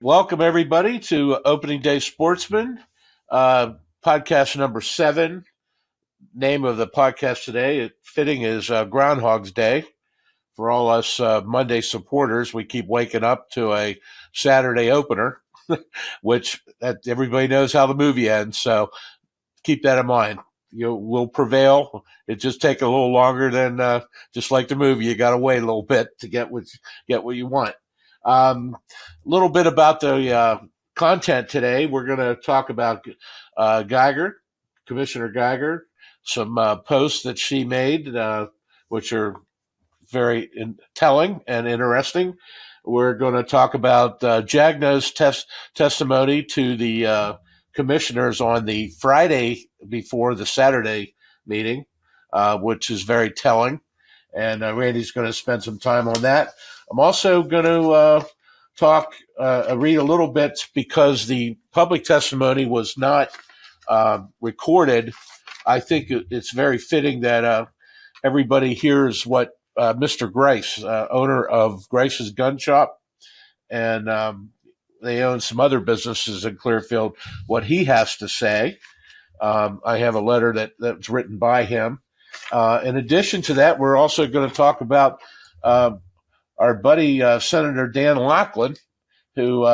Welcome, everybody, to Opening Day Sportsman, podcast number 7. Name of the podcast today, fitting, is Groundhog's Day. For all us Monday supporters, we keep waking up to a Saturday opener, which everybody knows how the movie ends. So keep that in mind. We'll prevail. It just take a little longer than just like the movie. You got to wait a little bit to get what you want. A little bit about the content today. We're going to talk about Geiger, Commissioner Geiger, some posts that she made, which are very telling and interesting. We're going to talk about Jagna's testimony to the commissioners on the Friday before the Saturday meeting, which is very telling. And Randy's going to spend some time on that. I'm also going to read a little bit because the public testimony was not recorded. I think it's very fitting that everybody hears what Mr. Grice, owner of Grice's Gun Shop, and they own some other businesses in Clearfield, what he has to say. I have a letter that's written by him. In addition to that, we're also going to talk about our buddy Senator Dan Laughlin, who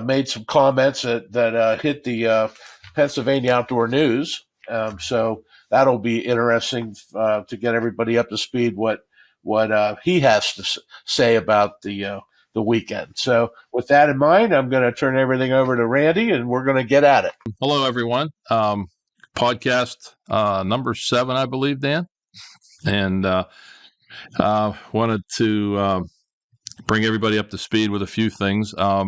made some comments that hit the Pennsylvania Outdoor News. So that'll be interesting to get everybody up to speed what he has to say about the weekend. So with that in mind, I'm going to turn everything over to Randy, and we're going to get at it. Hello, everyone. Podcast number 7, I believe, Dan. And wanted to bring everybody up to speed with a few things. I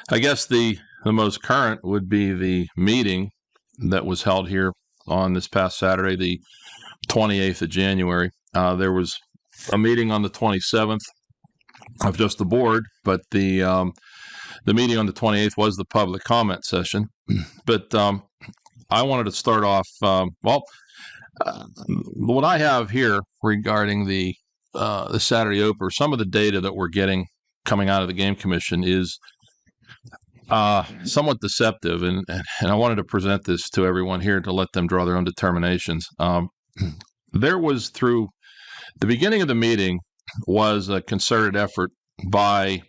guess the most current would be the meeting that was held here on this past Saturday, the 28th of January. There was a meeting on the 27th of just the board, but the meeting on the 28th was the public comment session. But I wanted to start off, what I have here regarding the Saturday opener, some of the data that we're getting coming out of the Game Commission is somewhat deceptive, and I wanted to present this to everyone here to let them draw their own determinations. There was, through the beginning of the meeting, was a concerted effort by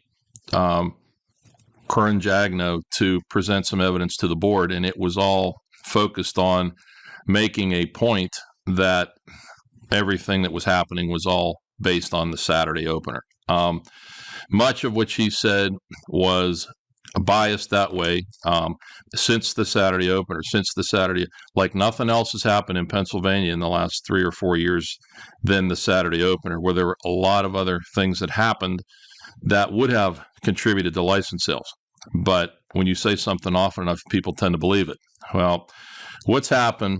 Corinne Jagno to present some evidence to the board, and it was all focused on making a point that everything that was happening was all based on the Saturday opener. Much of which he said was biased that way since the Saturday opener, like nothing else has happened in Pennsylvania in the last 3 or 4 years than the Saturday opener, where there were a lot of other things that happened that would have contributed to license sales. But when you say something often enough, people tend to believe it. Well, what's happened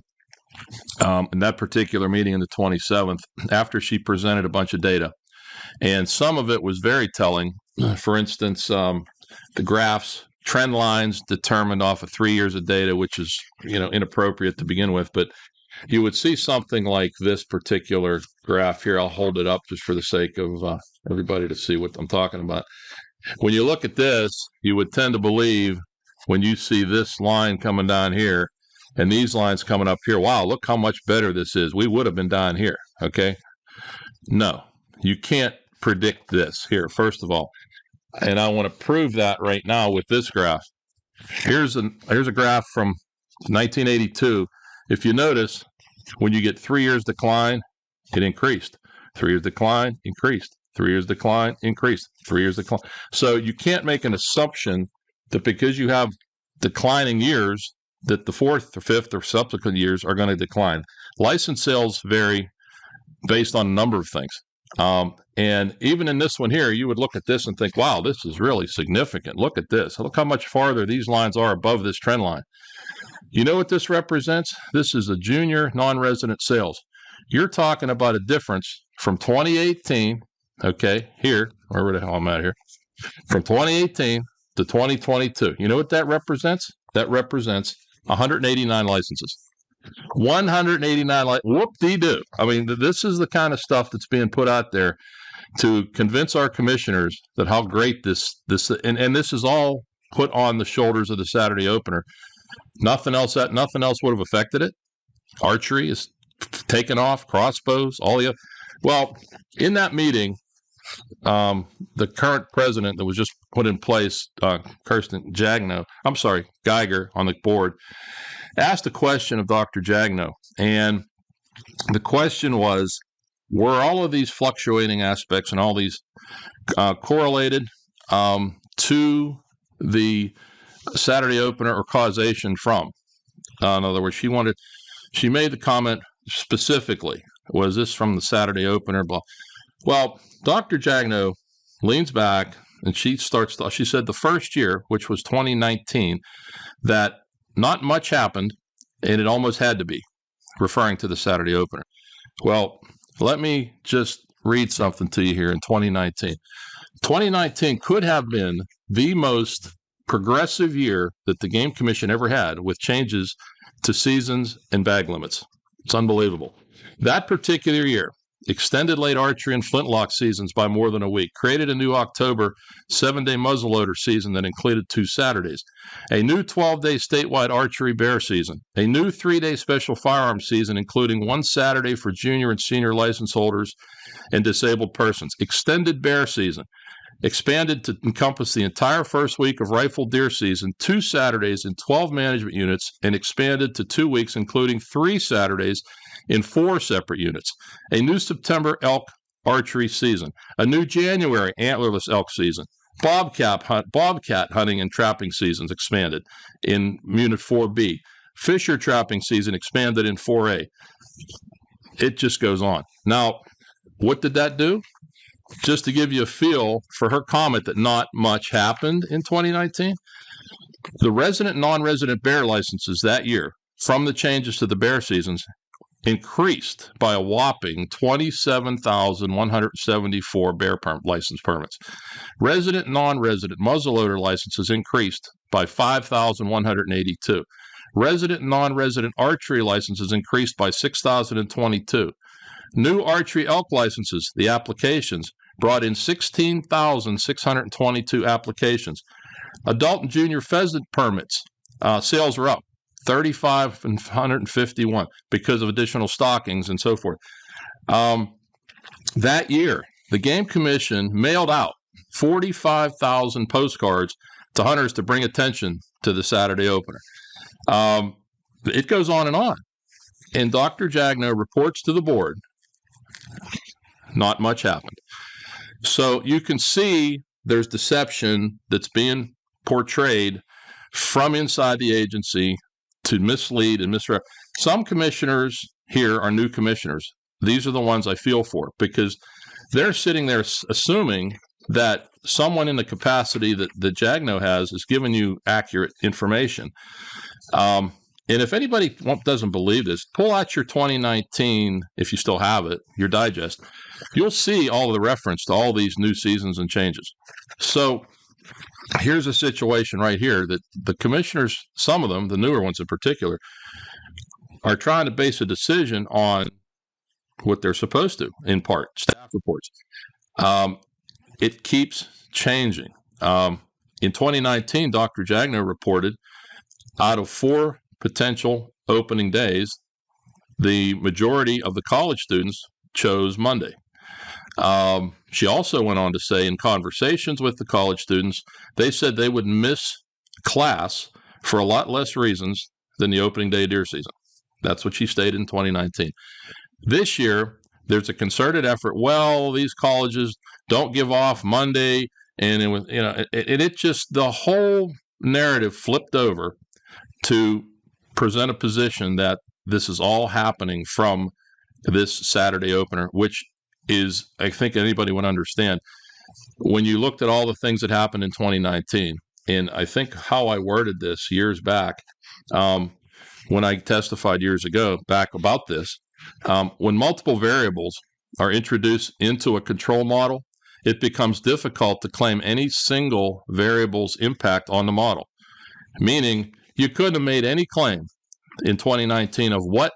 in that particular meeting on the 27th, after she presented a bunch of data, and some of it was very telling. For instance, the graphs, trend lines determined off of 3 years of data, which is inappropriate to begin with, but you would see something like this particular graph here. I'll hold it up just for the sake of everybody to see what I'm talking about. When you look at this, you would tend to believe, when you see this line coming down here and these lines coming up here, wow, look how much better this is. We would have been down here, okay? No, you can't predict this here, first of all. And I want to prove that right now with this graph. Here's a graph from 1982. If you notice, when you get 3 years decline, it increased. 3 years decline, increased. 3 years decline, increased. 3 years decline. So you can't make an assumption that because you have declining years, that the fourth or fifth or subsequent years are going to decline. License sales vary based on a number of things. And even in this one here, you would look at this and think, wow, this is really significant. Look at this. Look how much farther these lines are above this trend line. You know what this represents? This is the junior non-resident sales. You're talking about a difference from 2018, okay, here, wherever the hell I'm at here, from 2018 to 2022. You know what that represents? That represents 189 licenses. 189, whoop-de-doo. I mean, this is the kind of stuff that's being put out there to convince our commissioners that how great this and this is all put on the shoulders of the Saturday opener. Nothing else would have affected it. Archery is taken off, crossbows, all the other. Well, in that meeting, the current president that was just put in place, Geiger on the board, asked a question of Dr. Jagno. And the question was, were all of these fluctuating aspects and all these correlated to the Saturday opener or causation from? In other words, she made the comment specifically, was this from the Saturday opener? Blah. Well, Dr. Jagno leans back and she said the first year, which was 2019, that not much happened and it almost had to be, referring to the Saturday opener. Well, let me just read something to you here in 2019. 2019 could have been the most progressive year that the Game Commission ever had, with changes to seasons and bag limits. It's unbelievable. That particular year extended late archery and flintlock seasons by more than a week, created a new October 7-day muzzleloader season that included 2 Saturdays, a new 12-day statewide archery bear season, a new 3-day special firearms season including 1 Saturday for junior and senior license holders and disabled persons, extended bear season, expanded to encompass the entire first week of rifle deer season, 2 Saturdays in 12 management units, and expanded to 2 weeks, including 3 Saturdays in 4 separate units, a new September elk archery season, a new January antlerless elk season, bobcat hunting and trapping seasons expanded in Unit 4B, fisher trapping season expanded in 4A. It just goes on. Now, what did that do? Just to give you a feel for her comment that not much happened in 2019, the resident and non-resident bear licenses that year from the changes to the bear seasons increased by a whopping 27,174 bear license permits. Resident and non-resident muzzleloader licenses increased by 5,182. Resident and non-resident archery licenses increased by 6,022. New archery elk licenses, the applications, brought in 16,622 applications. Adult and junior pheasant permits, sales were up 3,551 because of additional stockings and so forth. That year, the Game Commission mailed out 45,000 postcards to hunters to bring attention to the Saturday opener. It goes on. And Dr. Jagno reports to the board, not much happened. So you can see there's deception that's being portrayed from inside the agency to mislead and misrepresent. Some commissioners here are new commissioners. These are the ones I feel for, because they're sitting there assuming that someone in the capacity that Jagno has is giving you accurate information. And if anybody doesn't believe this, pull out your 2019, if you still have it, your digest. You'll see all of the reference to all these new seasons and changes. So here's a situation right here that the commissioners, some of them, the newer ones in particular, are trying to base a decision on what they're supposed to, in part, staff reports. It keeps changing. In 2019, Dr. Jagno reported out of 4 potential opening days, the majority of the college students chose Monday. She also went on to say, in conversations with the college students, they said they would miss class for a lot less reasons than the opening day deer season. That's what she stated in 2019. This year, there's a concerted effort. Well, these colleges don't give off Monday, and it just, the whole narrative flipped over to present a position that this is all happening from this Saturday opener, which is, I think anybody would understand, when you looked at all the things that happened in 2019, and I think how I worded this years back, when I testified years ago back about this, when multiple variables are introduced into a control model, it becomes difficult to claim any single variable's impact on the model. Meaning, you couldn't have made any claim in 2019 of what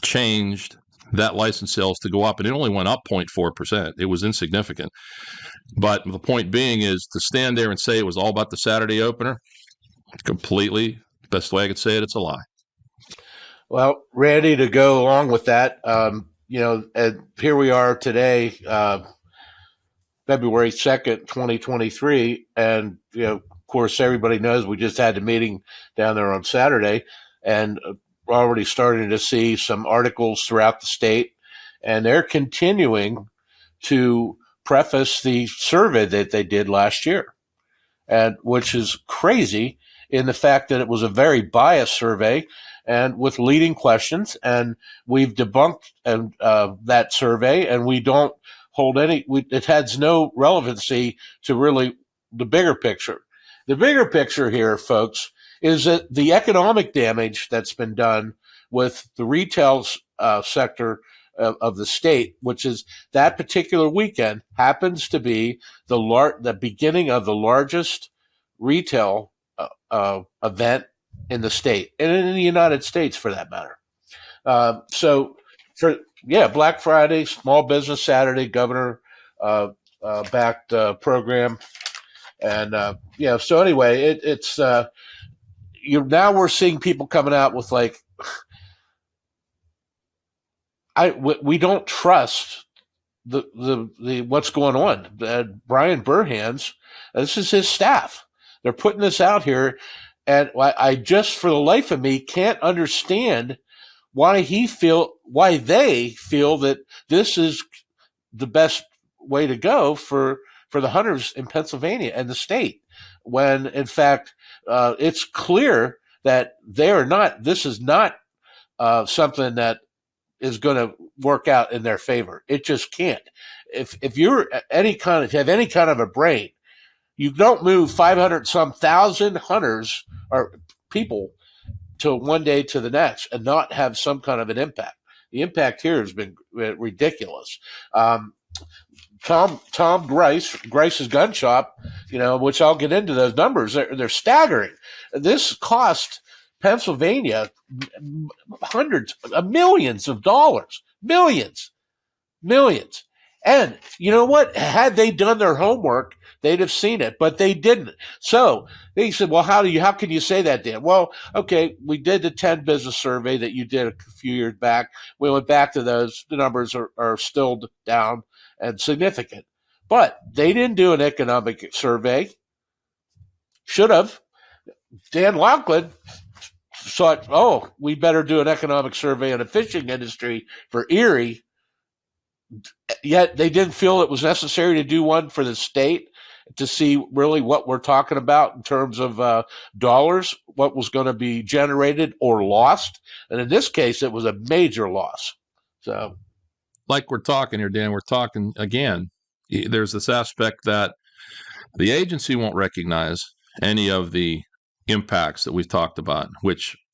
changed that license sales to go up, and it only went up 0.4%. It was insignificant. But the point being is to stand there and say it was all about the Saturday opener, completely, best way I could say it, it's a lie. Well, Randy, to go along with that, here we are today, February 2nd, 2023. And, of course, everybody knows we just had a meeting down there on Saturday, and we're already starting to see some articles throughout the state, and they're continuing to preface the survey that they did last year, and which is crazy in the fact that it was a very biased survey and with leading questions. And we've debunked that survey, and we don't hold it has no relevancy to really the bigger picture. The bigger picture here, folks, is that the economic damage that's been done with the retail sector of the state, which is that particular weekend happens to be the beginning of the largest retail event in the state and in the United States, for that matter. Black Friday, Small Business Saturday, governor backed program, and So anyway, it's now we're seeing people coming out with like, we don't trust the what's going on. Brian Burhan's, this is his staff. They're putting this out here, and I just, for the life of me, can't understand why they feel that this is the best way to go for the hunters in Pennsylvania and the state, when in fact it's clear that they are not. This is not something that is going to work out in their favor. It just can't. If you're have any kind of a brain, you don't move 500 some thousand hunters or people to one day to the next and not have some kind of an impact. The impact here has been ridiculous. Tom Grice's gun shop, which I'll get into those numbers. They're staggering. This cost Pennsylvania hundreds of millions of dollars, millions. And you know what? Had they done their homework, they'd have seen it, but they didn't. So they said, well, how can you say that, Dan? Well, okay, we did the 10 business survey that you did a few years back. We went back to those. The numbers are still down and significant, but they didn't do an economic survey. Should have. Dan Laughlin thought, oh, we better do an economic survey on the fishing industry for Erie. Yet they didn't feel it was necessary to do one for the state to see really what we're talking about in terms of dollars, what was going to be generated or lost. And in this case, it was a major loss. So, like we're talking here, Dan, we're talking again. There's this aspect that the agency won't recognize any of the impacts that we've talked about,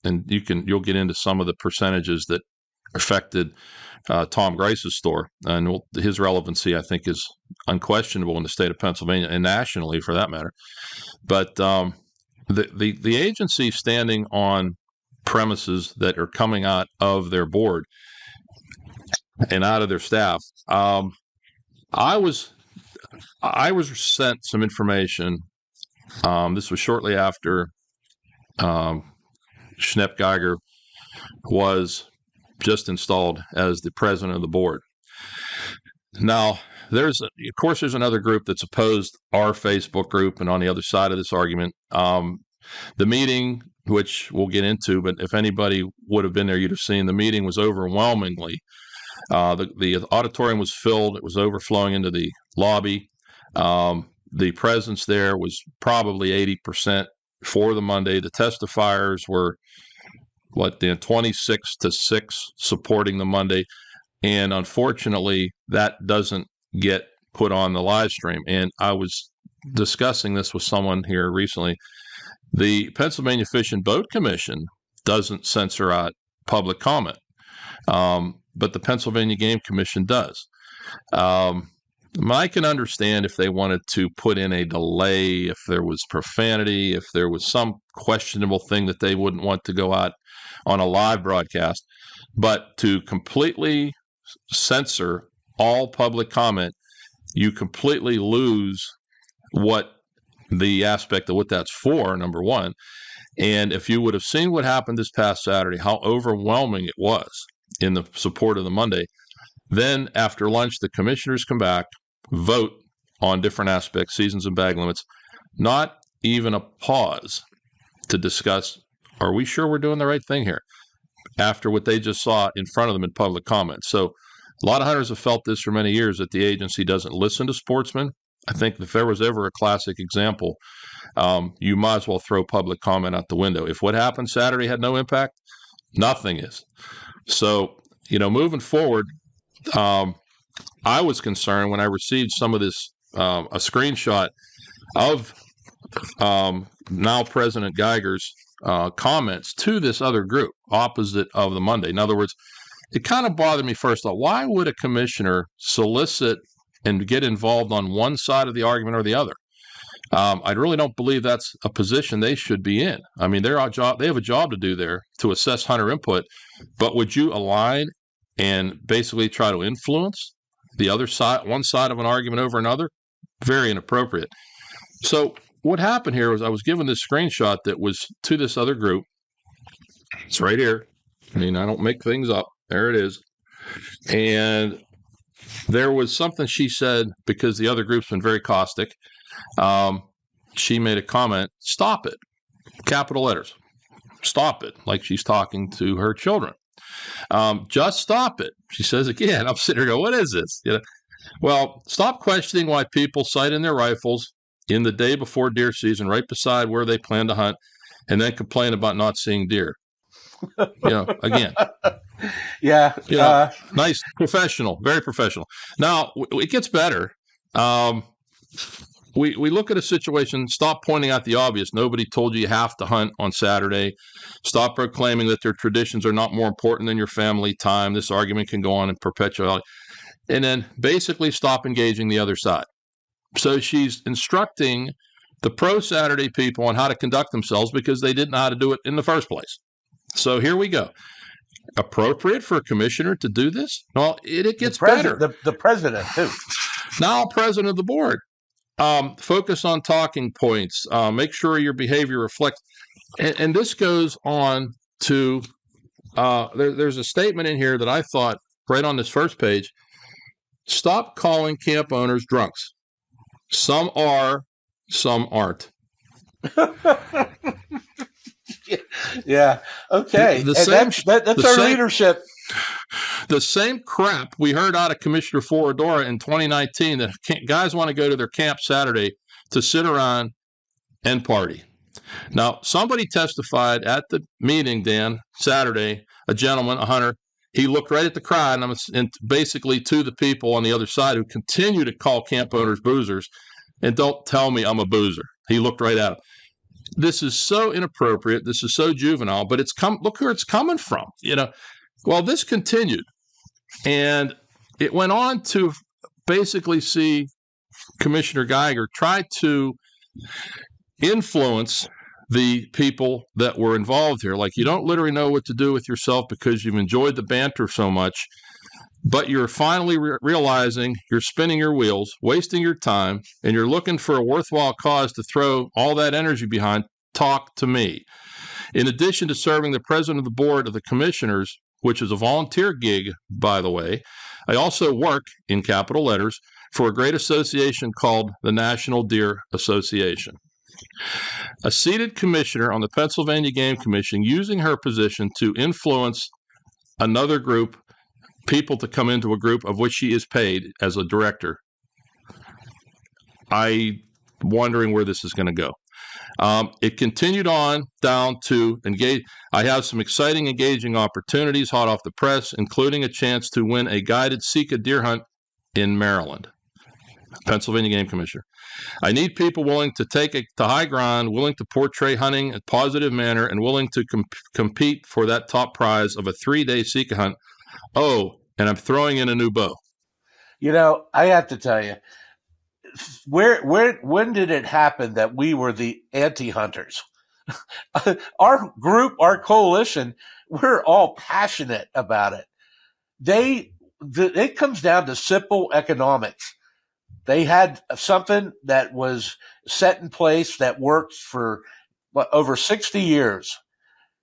and you'll get into some of the percentages that affected Tom Grice's store, and his relevancy, I think, is unquestionable in the state of Pennsylvania and nationally, for that matter. But the agency standing on premises that are coming out of their board and out of their staff, I was sent some information. This was shortly after Schnepp Geiger was just installed as the president of the board. Now, there's another group that's opposed our Facebook group, and on the other side of this argument, the meeting, which we'll get into, but if anybody would have been there, you'd have seen the meeting was overwhelmingly. The auditorium was filled. It was overflowing into the lobby. The presence there was probably 80% for the Monday. The testifiers were 26-6 supporting the Monday, and unfortunately that doesn't get put on the live stream. And I was discussing this with someone here recently. The Pennsylvania Fish and Boat Commission doesn't censor out public comment, but the Pennsylvania Game Commission does. I can understand if they wanted to put in a delay, if there was profanity, if there was some questionable thing that they wouldn't want to go out on a live broadcast. But to completely censor all public comment, you completely lose what the aspect of what that's for, number one. And if you would have seen what happened this past Saturday, how overwhelming it was in the support of the Monday, then after lunch, the commissioners come back, vote on different aspects, seasons and bag limits, not even a pause to discuss, are we sure we're doing the right thing here? After what they just saw in front of them in public comment. So a lot of hunters have felt this for many years, that the agency doesn't listen to sportsmen. I think if there was ever a classic example, you might as well throw public comment out the window. If what happened Saturday had no impact, nothing is. So, moving forward, I was concerned when I received some of this, a screenshot of now President Geiger's comments to this other group opposite of the Monday. In other words, it kind of bothered me first thought, why would a commissioner solicit and get involved on one side of the argument or the other? I really don't believe that's a position they should be in. I mean, they have a job to do there to assess hunter input, but would you align and basically try to influence the other side, one side of an argument over another? Very inappropriate. So what happened here was I was given this screenshot that was to this other group. It's right here. I mean, I don't make things up. There it is. And there was something she said, because the other group's been very caustic. She made a comment, stop it, capital letters, stop it, like she's talking to her children. Just stop it. She says again, I'm sitting here going, what is this? Well, stop questioning why people sight in their rifles in the day before deer season, right beside where they plan to hunt, and then complain about not seeing deer. Again. Yeah. Nice, professional, very professional. Now, it gets better. We look at a situation, stop pointing out the obvious. Nobody told you have to hunt on Saturday. Stop proclaiming that their traditions are not more important than your family time. This argument can go on in perpetuity. And then basically stop engaging the other side. So she's instructing the pro-Saturday people on how to conduct themselves because they didn't know how to do it in the first place. So here we go. Appropriate for a commissioner to do this? Well, it gets better. The president, too. Now, president of the board. Focus on talking points. Make sure your behavior reflects. And this goes on to, there's a statement in here that I thought, right on this first page, stop calling camp owners drunks. Some are, some aren't. Yeah. Okay. That's our leadership. The same crap we heard out of Commissioner Foradora in 2019 that guys want to go to their camp Saturday to sit around and party. Now, somebody testified at the meeting, Dan, Saturday, a gentleman, a hunter. He looked right at the crowd and basically to the people on the other side who continue to call camp owners boozers, and don't tell me I'm a boozer. He looked right at them. This is so inappropriate. This is so juvenile, but look where it's coming from. Well, this continued, and it went on to basically see Commissioner Geiger try to influence the people that were involved here. Like, you don't literally know what to do with yourself because you've enjoyed the banter so much, but you're finally realizing you're spinning your wheels, wasting your time, and you're looking for a worthwhile cause to throw all that energy behind. Talk to me. In addition to serving the president of the board of the commissioners, which is a volunteer gig, by the way, I also work, in capital letters, for a great association called the National Deer Association. A seated commissioner on the Pennsylvania Game Commission using her position to influence another group, people to come into a group of which she is paid as a director. I'm wondering where this is going to go. It continued on down to engage. I have some exciting, engaging opportunities hot off the press, including a chance to win a guided Sika deer hunt in Maryland. Pennsylvania Game Commissioner. I need people willing to take it to high ground, willing to portray hunting in a positive manner, and willing to compete for that top prize of a 3-day Sika hunt. Oh, and I'm throwing in a new bow. I have to tell you, when did it happen that we were the anti-hunters? Our group, our coalition, we're all passionate about it. They it comes down to simple economics. They had something that was set in place that worked for over 60 years.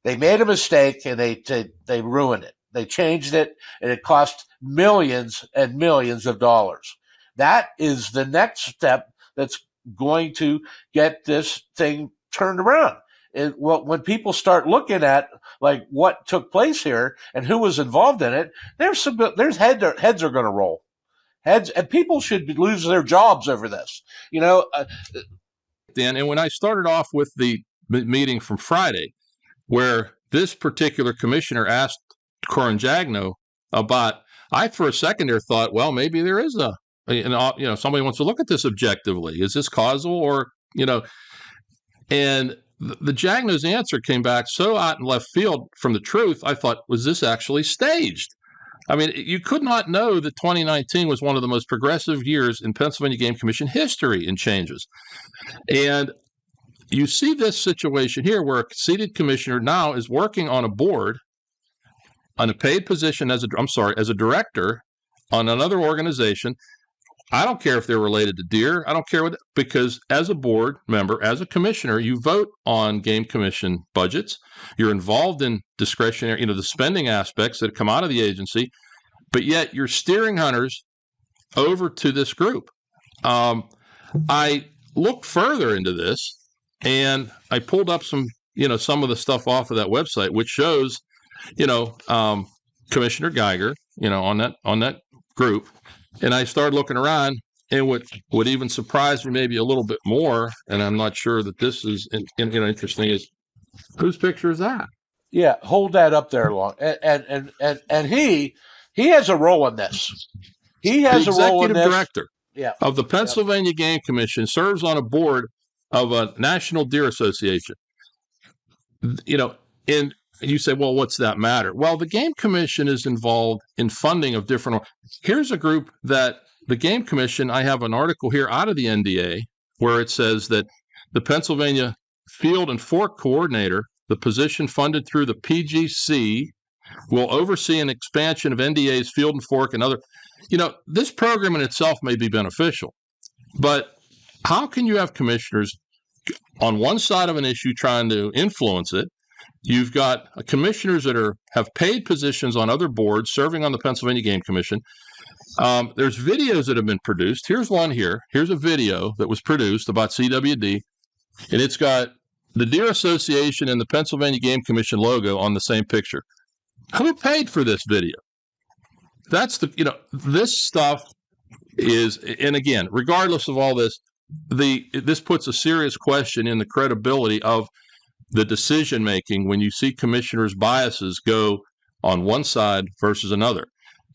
They made a mistake and they ruined it. They changed it, and it cost millions and millions of dollars. That is the next step that's going to get this thing turned around. When people start looking at like what took place here and who was involved in it, there's heads are going to roll. Heads, and people should lose their jobs over this. Dan, and when I started off with the meeting from Friday, where this particular commissioner asked Corangagno about, I for a second there thought, well, maybe there is somebody wants to look at this objectively. Is this causal or, and the Jagno's answer came back so out in left field from the truth. I thought, was this actually staged? I mean, you could not know that 2019 was one of the most progressive years in Pennsylvania Game Commission history in changes. And you see this situation here where a seated commissioner now is working on a board, on a paid position as a director on another organization. I don't care if they're related to Deere. I don't care because as a board member, as a commissioner, you vote on game commission budgets. You're involved in discretionary, the spending aspects that come out of the agency, but yet you're steering hunters over to this group. I looked further into this and I pulled up some of the stuff off of that website, which shows, Commissioner Geiger, on that group. And I started looking around, and what even surprised me maybe a little bit more, and I'm not sure that this is interesting, is whose picture is that? Yeah, hold that up there long. And he has a role in this. He has a role in this. The executive director of the Pennsylvania Game Commission serves on a board of a National Deer Association. And you say, well, what's that matter? Well, the Game Commission is involved in funding of different. Here's a group that the Game Commission, I have an article here out of the NDA where it says that the Pennsylvania Field and Fork Coordinator, the position funded through the PGC, will oversee an expansion of NDA's Field and Fork and other. This program in itself may be beneficial, but how can you have commissioners on one side of an issue trying to influence it? You've got commissioners that have paid positions on other boards serving on the Pennsylvania Game Commission. There's videos that have been produced. Here's one here. Here's a video that was produced about CWD, and it's got the Deer Association and the Pennsylvania Game Commission logo on the same picture. Who paid for this video? That's this stuff is, and again, regardless of all this, this puts a serious question in the credibility of the decision making when you see commissioners' biases go on one side versus another.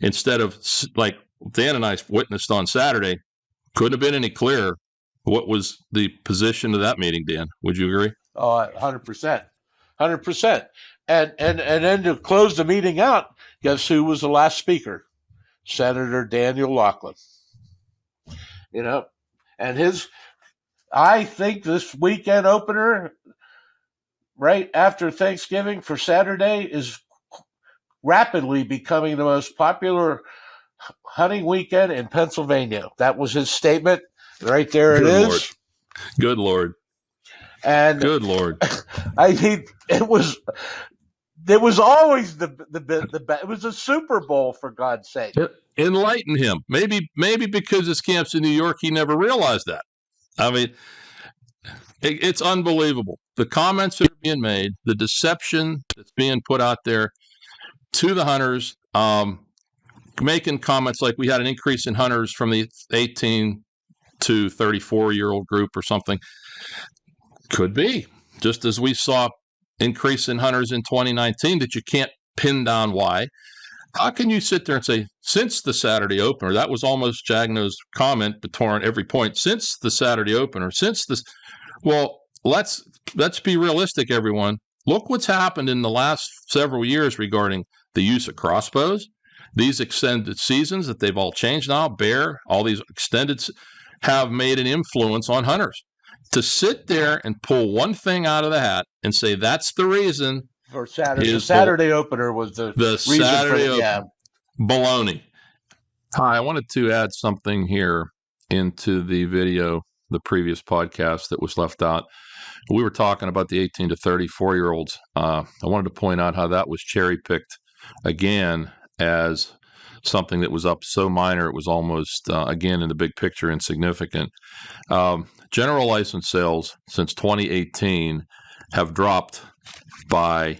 Instead of, like Dan and I witnessed on Saturday, couldn't have been any clearer what was the position of that meeting, Dan. Would you agree? Oh, 100%. 100%. And then to close the meeting out, guess who was the last speaker? Senator Daniel Laughlin. And I think this weekend opener right after Thanksgiving for Saturday is rapidly becoming the most popular hunting weekend in Pennsylvania. That was his statement. Right there it is. Lord. Good Lord. And good Lord. I mean, it was always it was a Super Bowl, for God's sake. Enlighten him. Maybe because his camp's in New York, he never realized that. I mean, it's unbelievable. The comments that are being made, the deception that's being put out there to the hunters, making comments like we had an increase in hunters from the 18 to 34-year-old group or something. Could be. Just as we saw increase in hunters in 2019 that you can't pin down why. How can you sit there and say, since the Saturday opener, that was almost Jagno's comment between every point, since the Saturday opener, since this, well, let's be realistic, everyone. Look what's happened in the last several years regarding the use of crossbows, these extended seasons that they've all changed now, bear, all these extended have made an influence on hunters. To sit there and pull one thing out of the hat and say that's the reason for Saturday. The Saturday opener was the reason Saturday for, baloney. Hi, I wanted to add something here into the video, the previous podcast that was left out. We were talking about the 18 to 34-year-olds. I wanted to point out how that was cherry picked again as something that was up so minor it was almost, again, in the big picture, insignificant. General license sales since 2018 have dropped by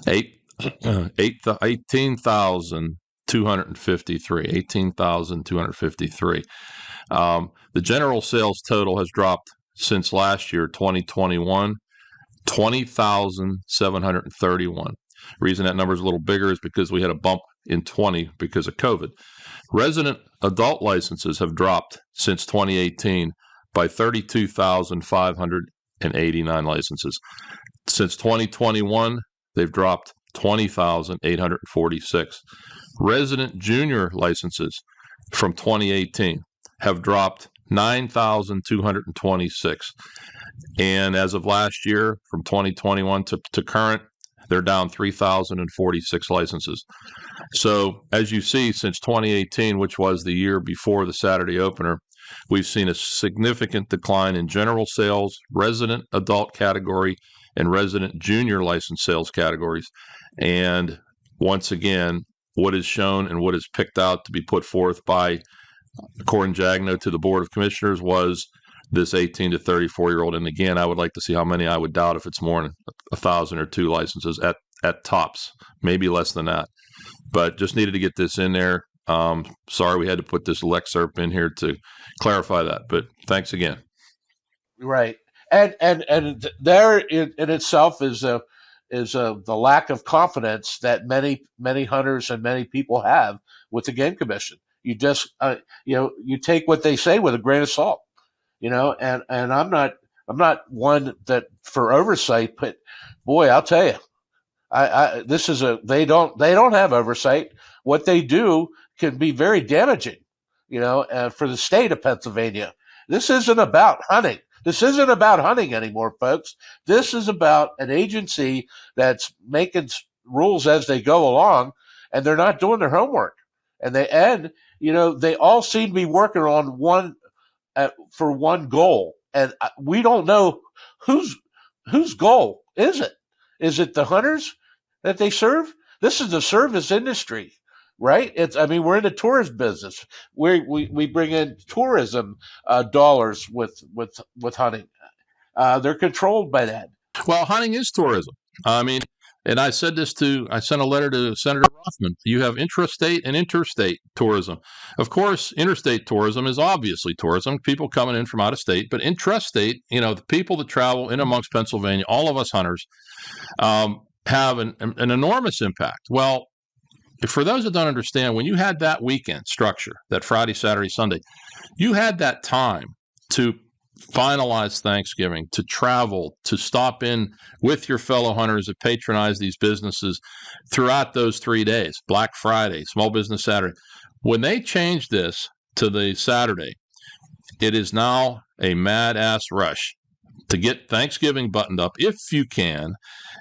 18,253. The general sales total has dropped since last year, 2021, 20,731. Reason that number is a little bigger is because we had a bump in 20 because of COVID. Resident adult licenses have dropped since 2018 by 32,589 licenses. Since 2021, they've dropped 20,846. Resident junior licenses from 2018 have dropped 9,226. And as of last year, from 2021 to current, they're down 3,046 licenses. So, as you see, since 2018, which was the year before the Saturday opener, we've seen a significant decline in general sales, resident adult category, and resident junior license sales categories. And once again, what is shown and what is picked out to be put forth by Corin Jagno to the Board of Commissioners was this 18 to 34-year-old. And again, I would like to see how many. I would doubt if it's more than 1,000 or 2 licenses at tops, maybe less than that. But just needed to get this in there. Sorry we had to put this excerpt in here to clarify that. But thanks again. Right, and there in itself is the lack of confidence that many hunters and many people have with the game commission. You just you take what they say with a grain of salt, and I'm not one that for oversight, but boy, I'll tell you, this is they don't have oversight. What they do can be very damaging, for the state of Pennsylvania. This isn't about hunting. This isn't about hunting anymore, folks. This is about an agency that's making rules as they go along, and they're not doing their homework. And they all seem to be working on for one goal, and we don't know whose goal is it. Is it the hunters that they serve? This is the service industry, right? We're in the tourist business. We bring in tourism dollars with hunting. They're controlled by that. Well, hunting is tourism. And I sent a letter to Senator Rothman. You have intrastate and interstate tourism. Of course, interstate tourism is obviously tourism, people coming in from out of state, but intrastate, the people that travel in amongst Pennsylvania, all of us hunters, have an enormous impact. Well, for those that don't understand, when you had that weekend structure, that Friday, Saturday, Sunday, you had that time to finalize Thanksgiving, to travel, to stop in with your fellow hunters that patronize these businesses throughout those 3 days, Black Friday, Small Business Saturday. When they changed this to the Saturday, it is now a mad ass rush to get Thanksgiving buttoned up if you can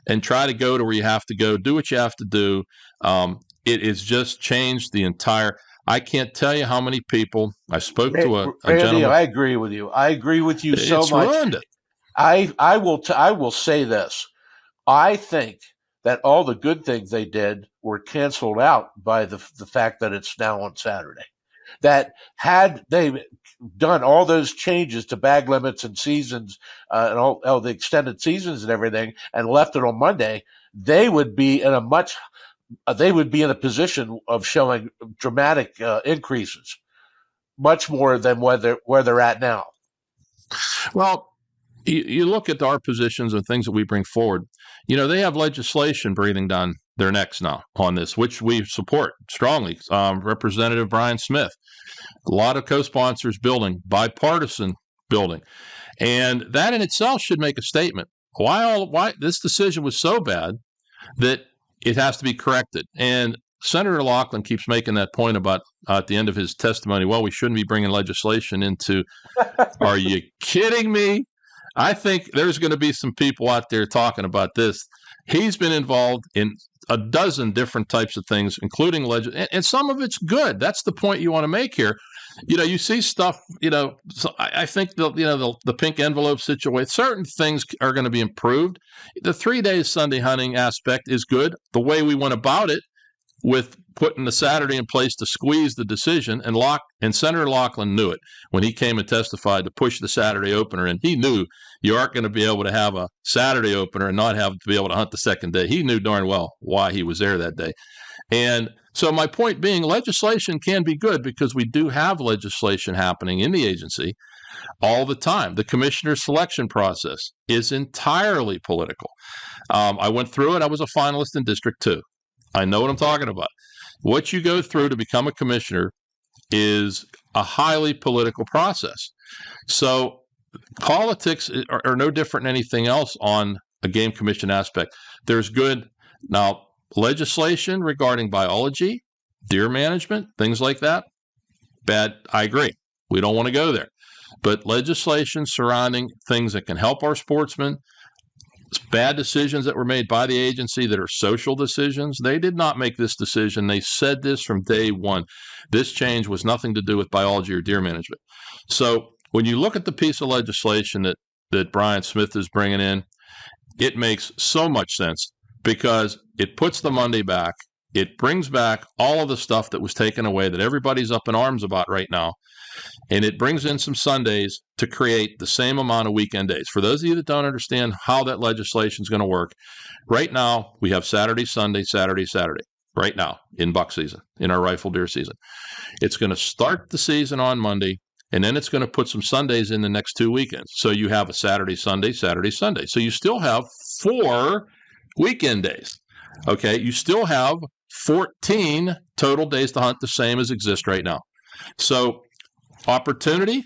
and try to go to where you have to go, do what you have to do. It has just changed the entire. I can't tell you how many people I spoke to a gentleman. I agree with you. I agree with you so It's much. ruined it. I will say this. I think that all the good things they did were canceled out by the fact that it's now on Saturday. That had they done all those changes to bag limits and seasons and all the extended seasons and everything, and left it on Monday, they would be in a position of showing dramatic increases, much more than where they're at now. Well, you look at our positions and things that we bring forward. They have legislation breathing down their necks now on this, which we support strongly. Representative Brian Smith, a lot of co-sponsors building, bipartisan building, and that in itself should make a statement. Why this decision was so bad that it has to be corrected. And Senator Laughlin keeps making that point about at the end of his testimony, well, we shouldn't be bringing legislation into. Are you kidding me? I think there's going to be some people out there talking about this. He's been involved in a dozen different types of things, including and some of it's good. That's the point you want to make here. You see stuff. So I think the pink envelope situation. Certain things are going to be improved. The 3 days Sunday hunting aspect is good. The way we went about it, with putting the Saturday in place to squeeze the decision, and Senator Laughlin knew it when he came and testified to push the Saturday opener, and he knew you aren't going to be able to have a Saturday opener and not have to be able to hunt the second day. He knew darn well why he was there that day. And so my point being, legislation can be good because we do have legislation happening in the agency all the time. The commissioner selection process is entirely political. I went through it. I was a finalist in District 2. I know what I'm talking about. What you go through to become a commissioner is a highly political process. So politics are no different than anything else on a game commission aspect. There's good now legislation regarding biology, deer management, things like that. Bad. I agree. We don't want to go there. But legislation surrounding things that can help our sportsmen, bad decisions that were made by the agency that are social decisions. They did not make this decision. They said this from day one. This change was nothing to do with biology or deer management. So when you look at the piece of legislation that Brian Smith is bringing in, it makes so much sense because it puts the Monday back. It brings back all of the stuff that was taken away that everybody's up in arms about right now. And it brings in some Sundays to create the same amount of weekend days. For those of you that don't understand how that legislation is going to work, right now we have Saturday, Sunday, Saturday, Saturday, right now in buck season, in our rifle deer season. It's going to start the season on Monday, and then it's going to put some Sundays in the next 2 weekends. So you have a Saturday, Sunday, Saturday, Sunday. So you still have 4 weekend days. Okay, you still have 14 total days to hunt, the same as exist right now. So opportunity,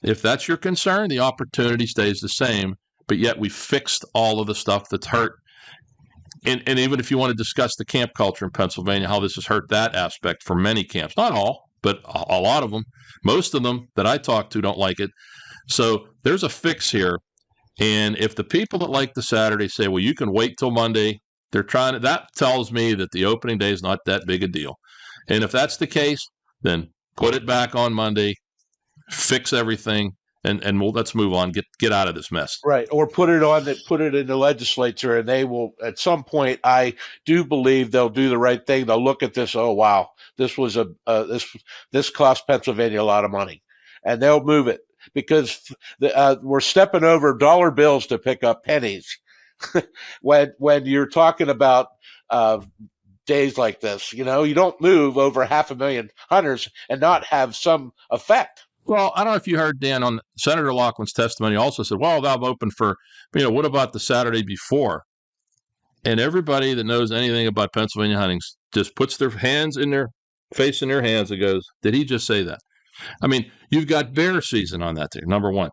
if that's your concern, the opportunity stays the same, but yet we fixed all of the stuff that's hurt. And even if you want to discuss the camp culture in Pennsylvania, how this has hurt that aspect for many camps, not all, but a lot of them, most of them that I talk to don't like it. So there's a fix here. And if the people that like the Saturday say, well, you can wait till Monday, that tells me that the opening day is not that big a deal. And if that's the case, then put it back on Monday, fix everything, and let's move on. Get out of this mess. Right, or put it in the legislature, and they will at some point. I do believe they'll do the right thing. They'll look at this. Oh wow, this was this cost Pennsylvania a lot of money, and they'll move it because we're stepping over dollar bills to pick up pennies. when you're talking about days like this, you don't move over 500,000 hunters and not have some effect. Well, I don't know if you heard, Dan, on Senator Laughlin's testimony. He also said, well, I'm open for, what about the Saturday before? And everybody that knows anything about Pennsylvania hunting just puts their hands in their face in their hands and goes, did he just say that? I mean, you've got bear season on that thing, number one.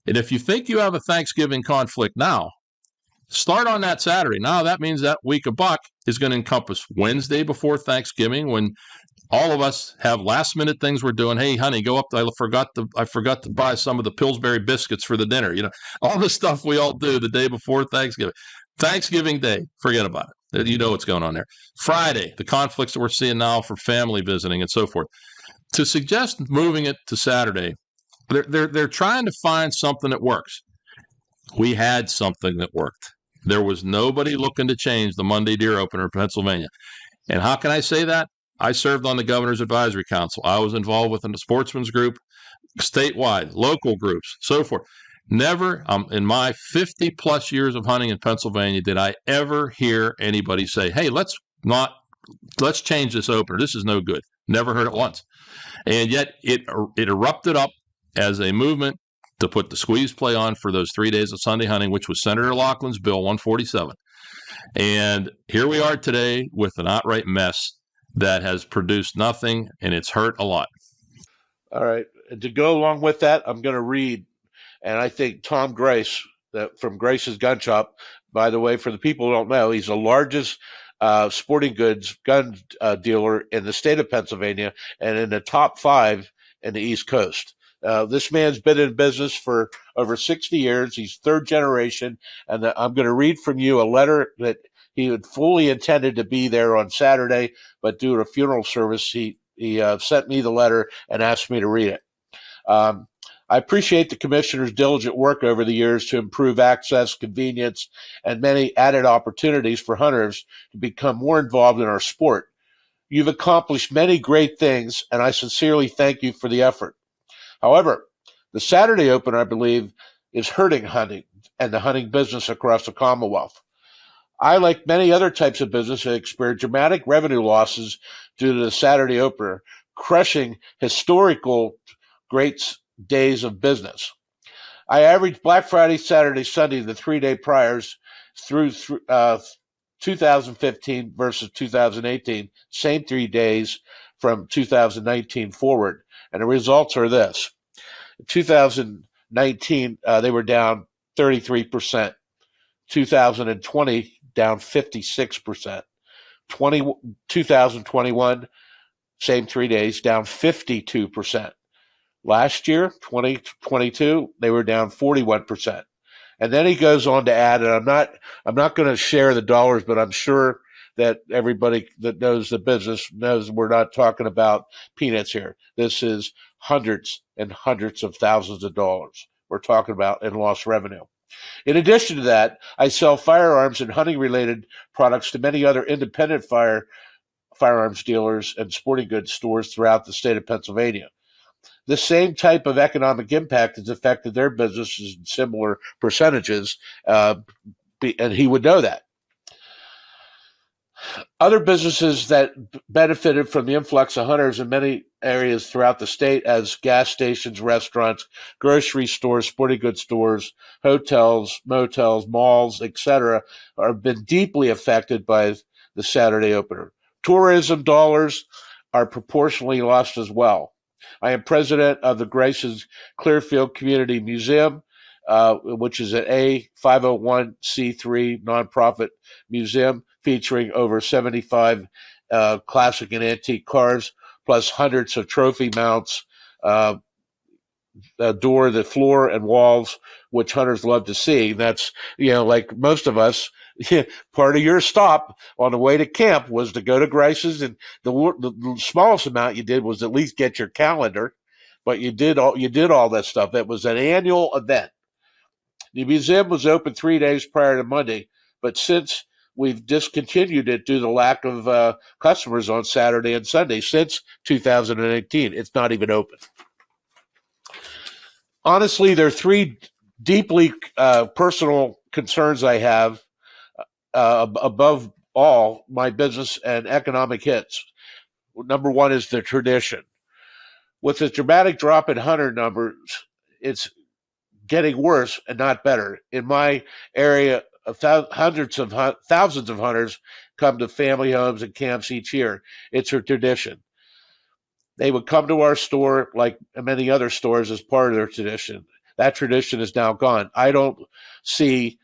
And if you think you have a Thanksgiving conflict now, start on that Saturday. Now that means that week of buck is going to encompass Wednesday before Thanksgiving, when all of us have last minute things we're doing. Hey, honey, go up. I forgot to buy some of the Pillsbury biscuits for the dinner. All the stuff we all do the day before Thanksgiving. Thanksgiving Day, forget about it. You know what's going on there. Friday, the conflicts that we're seeing now for family visiting and so forth. To suggest moving it to Saturday, they're trying to find something that works. We had something that worked. There was nobody looking to change the Monday deer opener in Pennsylvania. And how can I say that? I served on the Governor's Advisory Council. I was involved with the sportsman's group, statewide, local groups, so forth. Never, in my 50-plus years of hunting in Pennsylvania, did I ever hear anybody say, hey, let's change this opener. This is no good. Never heard it once. And yet it erupted up as a movement to put the squeeze play on for those 3 days of Sunday hunting, which was Senator Laughlin's Bill 147. And here we are today with an outright mess that has produced nothing, and it's hurt a lot. All right. And to go along with that, I'm going to read, and I think Tom Grace, from Grace's Gun Shop, by the way, for the people who don't know, he's the largest sporting goods gun dealer in the state of Pennsylvania and in the top 5 in the East Coast. This man's been in business for over 60 years. He's third generation. And I'm going to read from you a letter that he had fully intended to be there on Saturday, but due to a funeral service, he sent me the letter and asked me to read it. I appreciate the commissioner's diligent work over the years to improve access, convenience, and many added opportunities for hunters to become more involved in our sport. You've accomplished many great things, and I sincerely thank you for the effort. However, the Saturday Open, I believe, is hurting hunting and the hunting business across the Commonwealth. I, like many other types of business, have experienced dramatic revenue losses due to the Saturday Opener, crushing historical great days of business. I averaged Black Friday, Saturday, Sunday, the 3-day priors through 2015 versus 2018, same 3 days from 2019 forward. And the results are this. In 2019, they were down 33%. 2020, down 56%. 2021, same 3 days, down 52%. Last year, 2022, they were down 41%. And then he goes on to add, and I'm not going to share the dollars, but I'm sure that everybody that knows the business knows we're not talking about peanuts here. This is hundreds and hundreds of thousands of dollars we're talking about in lost revenue. In addition to that, I sell firearms and hunting-related products to many other independent firearms dealers and sporting goods stores throughout the state of Pennsylvania. The same type of economic impact has affected their businesses in similar percentages, and he would know that. Other businesses that benefited from the influx of hunters in many areas throughout the state, as gas stations, restaurants, grocery stores, sporting goods stores, hotels, motels, malls, etc., have been deeply affected by the Saturday Opener. Tourism dollars are proportionally lost as well. I am president of the Grace's Clearfield Community Museum, which is an 501c3 nonprofit museum featuring over 75 classic and antique cars, plus hundreds of trophy mounts, adore the floor and walls, which hunters love to see. That's, like most of us, part of your stop on the way to camp was to go to Grace's, and the smallest amount you did was at least get your calendar, but you did all that stuff. That was an annual event. The museum was open 3 days prior to Monday, but since we've discontinued it due to the lack of customers on Saturday and Sunday since 2018, it's not even open. Honestly, there are three deeply personal concerns I have above all my business and economic hits. Number one is the tradition. With the dramatic drop in hunter numbers, it's getting worse and not better. In my area, thousands of hunters come to family homes and camps each year. It's a tradition. They would come to our store like many other stores as part of their tradition. That tradition is now gone. I don't see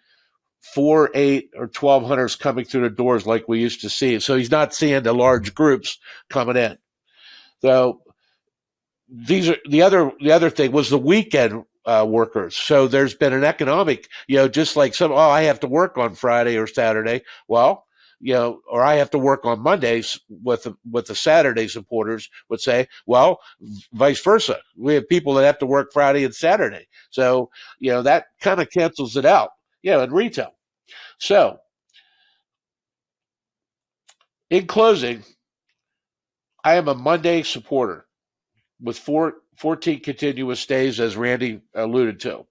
4, 8, or 12 hunters coming through the doors like we used to see. So he's not seeing the large groups coming in. So the other thing was the weekend workers. So there's been an economic, just like I have to work on Friday or Saturday. Well, or I have to work on Mondays with the Saturday supporters would say, well, vice versa. We have people that have to work Friday and Saturday. So, that kind of cancels it out, in retail. So, in closing, I am a Monday supporter with 14 continuous days, as Randy alluded to.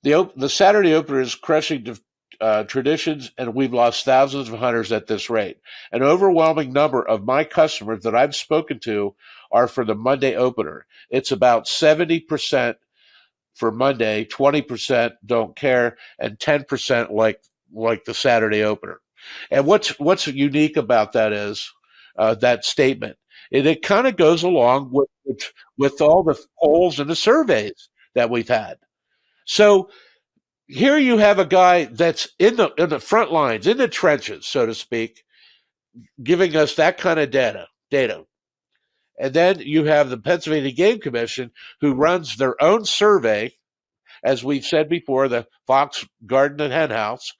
The Saturday Opener is crushing traditions, and we've lost thousands of hunters at this rate. An overwhelming number of my customers that I've spoken to are for the Monday Opener. It's about 70% for Monday, 20% don't care, and 10% like the Saturday Opener. And what's unique about that is that statement. It kind of goes along with all the polls and the surveys that we've had. So here you have a guy that's in the front lines, in the trenches, so to speak, giving us that kind of data. And then you have the Pennsylvania Game Commission, who runs their own survey, as we've said before, the Fox Garden and Hen House,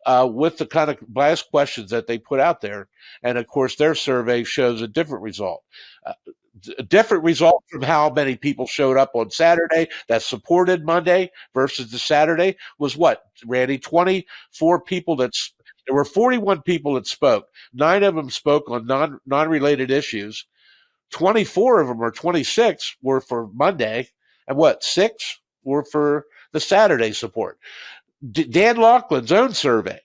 with the kind of biased questions that they put out there. And of course, their survey shows a different result. A different result from how many people showed up on Saturday that supported Monday versus the Saturday was what, Randy? 24 people there were 41 people that spoke. 9 of them spoke on non-related issues. 24 of them, or 26, were for Monday, and what, 6 were for the Saturday support. Dan Laughlin's own survey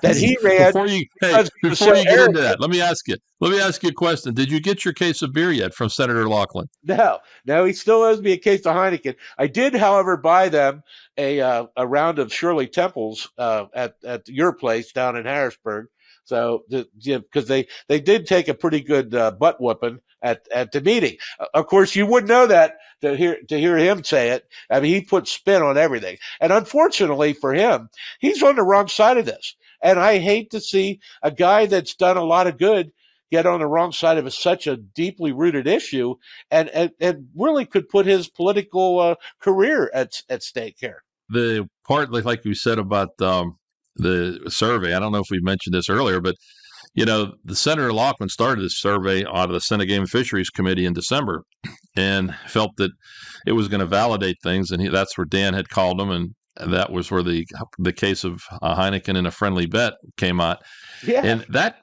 that he ran before you get into that, let me ask you a question. Did you get your case of beer yet from Senator Laughlin? No, he still owes me a case of Heineken. I did, however, buy them a round of Shirley Temples at your place down in Harrisburg. So, because they did take a pretty good butt whooping at the meeting. Of course, you wouldn't know that to hear him say it. I mean, he put spin on everything, and unfortunately for him, he's on the wrong side of this. And I hate to see a guy that's done a lot of good get on the wrong side of such a deeply rooted issue, and really could put his political career at stake here. The part, like you said about the survey, I don't know if we mentioned this earlier, but the Senator Laughlin started this survey out of the Senate Game and Fisheries Committee in December, and felt that it was going to validate things, and that's where Dan had called him, and that was where the case of Heineken and a friendly bet came out. Yeah. And that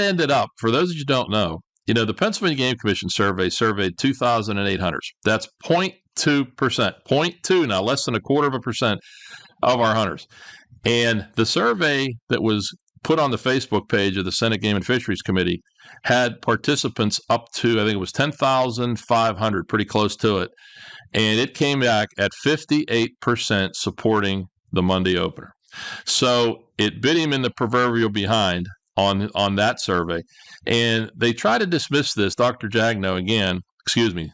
ended up, for those of you who don't know, the Pennsylvania Game Commission surveyed 2,008 hunters. That's 0.2%, 0.2 now, less than 0.25% of our hunters. And the survey that was put on the Facebook page of the Senate Game and Fisheries Committee had participants up to, I think it was 10,500, pretty close to it. And it came back at 58% supporting the Monday opener. So it bit him in the proverbial behind on that survey. And they try to dismiss this. Dr. Jagno, again, excuse me,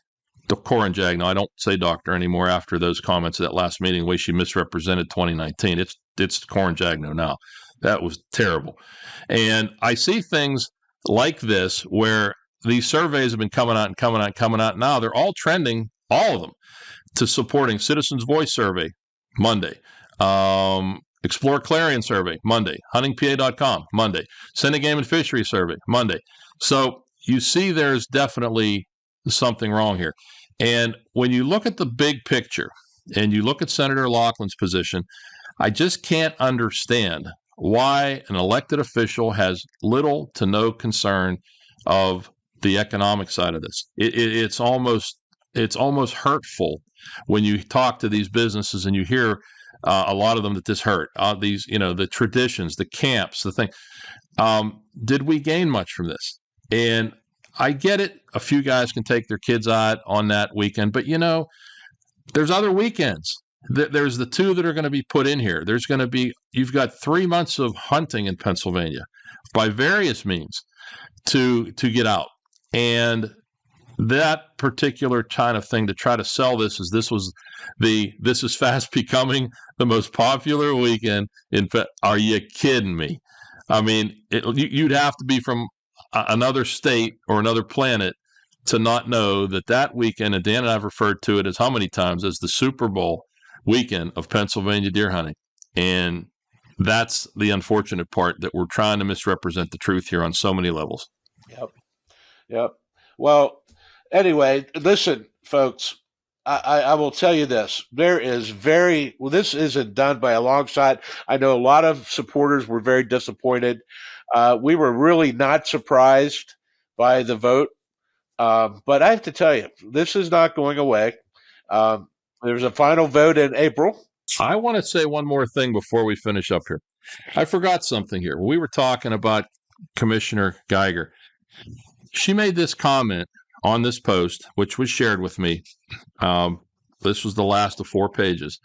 Corin Jagno, I don't say doctor anymore after those comments at that last meeting, the way she misrepresented 2019. It's Corin Jagno now. That was terrible. And I see things like this where these surveys have been coming out and coming out and coming out. Now they're all trending, all of them, to supporting Citizens Voice survey Monday, Explore Clarion survey Monday, huntingpa.com Monday, Senate Game and Fishery survey Monday. So you see there's definitely something wrong here. And when you look at the big picture and you look at Senator Laughlin's position, I just can't understand why an elected official has little to no concern of the economic side of this. It's almost hurtful when you talk to these businesses and you hear a lot of them that this hurt. These, the traditions, the camps, the thing. Did we gain much from this? And I get it. A few guys can take their kids out on that weekend, but there's other weekends. There's the 2 that are going to be put in here. You've got 3 months of hunting in Pennsylvania by various means to get out. And that particular kind of thing to try to sell this is fast becoming the most popular weekend are you kidding me? I mean, you'd have to be from another state or another planet to not know that weekend, and Dan and I have referred to it as how many times, as the Super Bowl weekend of Pennsylvania deer hunting. And that's the unfortunate part, that we're trying to misrepresent the truth here on so many levels. Yep. Well, anyway, listen, folks, I will tell you this. This isn't done by a long shot. I know a lot of supporters were very disappointed. We were really not surprised by the vote. But I have to tell you, this is not going away. There's a final vote in April. I want to say one more thing before we finish up here. I forgot something here. We were talking about Commissioner Geiger. She made this comment on this post, which was shared with me. This was the last of 4 pages.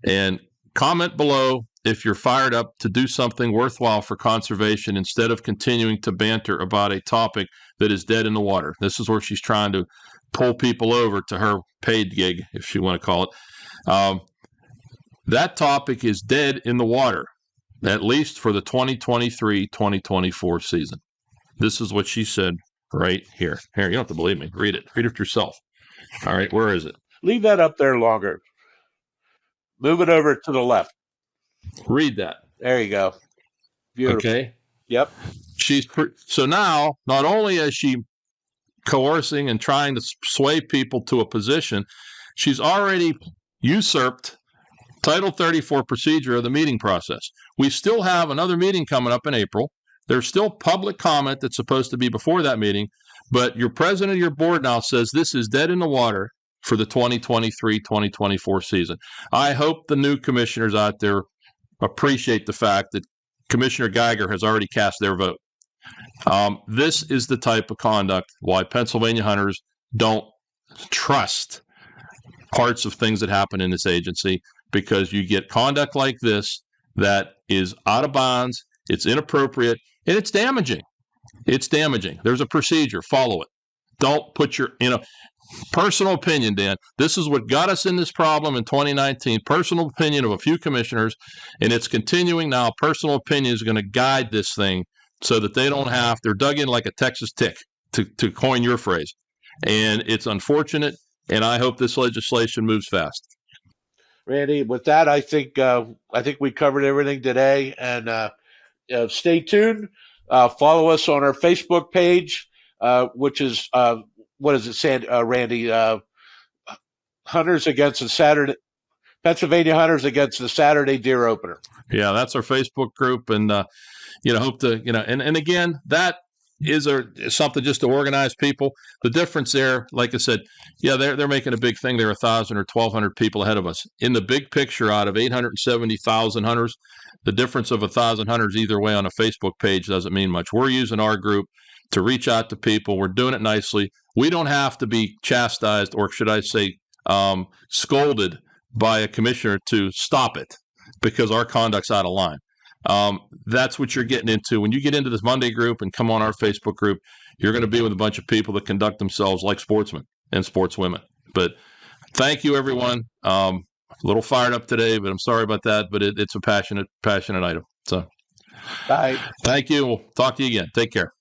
And comment below if you're fired up to do something worthwhile for conservation instead of continuing to banter about a topic that is dead in the water. This is where she's trying to pull people over to her paid gig, if you want to call it. That topic is dead in the water, at least for the 2023-2024 season. This is what she said right here. Here, you don't have to believe me. Read it. Read it yourself. All right, where is it? Leave that up there longer. Move it over to the left. Read that. There you go. Beautiful. Okay. Yep. So now, not only is she coercing and trying to sway people to a position, she's already usurped Title 34 procedure of the meeting process. We still have another meeting coming up in April. There's still public comment that's supposed to be before that meeting, but your president of your board now says this is dead in the water for the 2023-2024 season. I hope the new commissioners out there appreciate the fact that Commissioner Geiger has already cast their vote. This is the type of conduct why Pennsylvania hunters don't trust parts of things that happen in this agency, because you get conduct like this that is out of bounds, it's inappropriate, and it's damaging. It's damaging. There's a procedure. Follow it. Don't put your, personal opinion, Dan. This is what got us in this problem in 2019. Personal opinion of a few commissioners, and it's continuing now. Personal opinion is going to guide this thing so that they don't have, they're dug in like a Texas tick, to coin your phrase. And it's unfortunate, and I hope this legislation moves fast. Randy, with that, I think we covered everything today. And stay tuned. Follow us on our Facebook page, which is what is it, Randy? Hunters against the Saturday, Pennsylvania Hunters against the Saturday Deer Opener. Yeah, that's our Facebook group, and hope to, and again, that is something just to organize people. The difference there, like I said, yeah, they're making a big thing. They're 1,000 or 1,200 people ahead of us. In the big picture, out of 870,000 hunters, the difference of 1,000 hunters either way on a Facebook page doesn't mean much. We're using our group to reach out to people. We're doing it nicely. We don't have to be chastised, or should I say, scolded by a commissioner to stop it because our conduct's out of line. That's what you're getting into. When you get into this Monday group and come on our Facebook group, you're going to be with a bunch of people that conduct themselves like sportsmen and sportswomen. But thank you, everyone. A little fired up today, but I'm sorry about that. But it's a passionate item. So Bye. Thank you. We'll talk to you again. Take care.